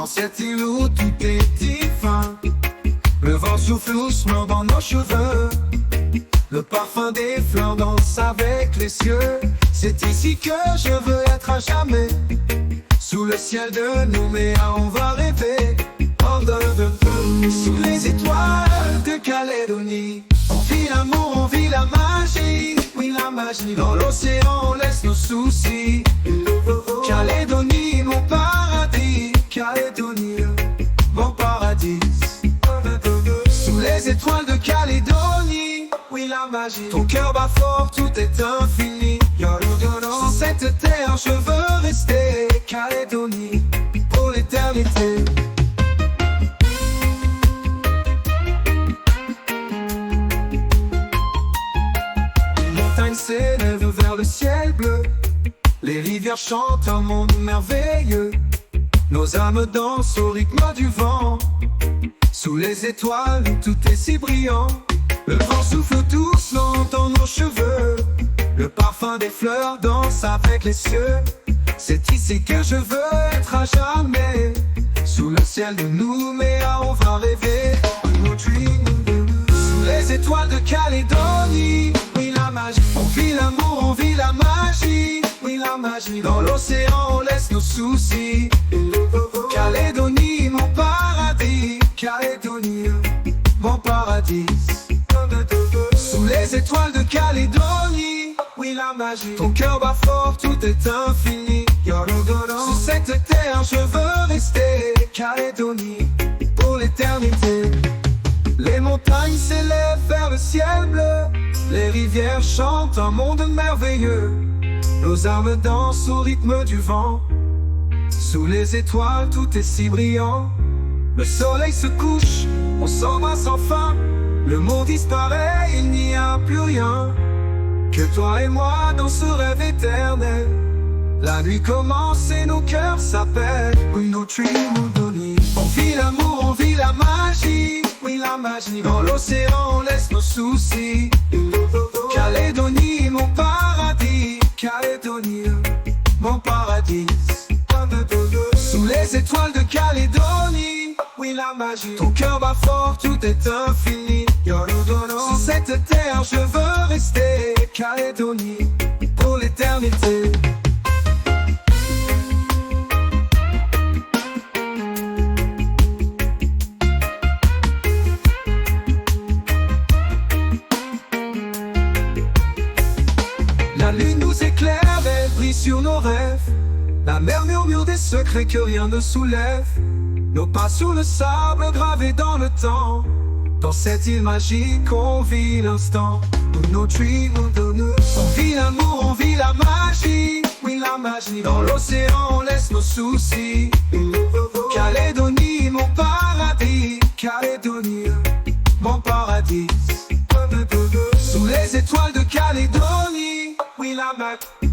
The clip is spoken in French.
cette île où tout est divin. Le vent souffle doucement dans nos cheveux. Le parfum des fleurs danse avec les cieux. C'est ici que je veux être à jamais. Sous le ciel de Nouméa, on va rêver. Sous les étoiles de Calédonie, on vit l'amour, on vit la magie. Oui, la magie. Dans l'océan, on laisse nos soucis. Calédonie, mon paradis. Calédonie, mon paradis. Sous les étoiles de Calédonie, oui, la magie. Ton cœur bat fort, tout est infini. Sur cette terre, je veux rester. Calédonie, pour l'éternité. Les montagnes s'élèvent vers le ciel bleu. Les rivières chantent un monde merveilleux. Nos âmes dansent au rythme du vent. Sous les étoiles, tout est si brillant. Le vent souffle doucement dans nos cheveux. Le parfum des fleurs danse avec les cieux. C'est ici que je veux être à jamais. Sous le ciel de Nouméa, on va rêver. Sous les étoiles de Calédonie, oui, la magie. On vit l'amour, on vit la magie. Oui, la magie. Dans l'océan, on laisse nos soucis. Calédonie, mon paradis. Calédonie, mon paradis. Sous les étoiles de Calédonie, oui, la magie. Ton cœur bat fort, tout est infini. Sur cette terre, je veux rester. Calédonie, pour l'éternité. Les montagnes s'élèvent vers le ciel bleu. Les rivières chantent un monde merveilleux. Nos âmes dansent au rythme du vent. Sous les étoiles, tout est si brillant. Le soleil se couche, on s'embrasse enfin. Le monde disparaît, il n'y a plus rien. Que toi et moi dans ce rêve éternel. La nuit commence et nos cœurs s'appellent. Oui, nos Trimondoni. On vit l'amour, on vit la magie. Oui, la magie. Dans l'océan, on laisse nos soucis. Calédonie, mon paradis. Calédonie, mon paradis. Sous les étoiles de Calédonie, oui, la magie. Ton cœur bat fort, tout est infini. Sur cette terre, je veux rester. Calédonie, pour l'éternité. La lune nous éclaire, elle brille sur nos rêves. La mer murmure des secrets que rien ne soulève. Nos pas sur le sable gravés dans le temps. Dans cette île magique, on vit l'instant. On vit l'amour, on vit la magie. Oui, la magie. Dans l'océan, on laisse nos soucis. Calédonie, mon paradis. Calédonie, mon paradis. Sous les étoiles de Calédonie, oui, la magie.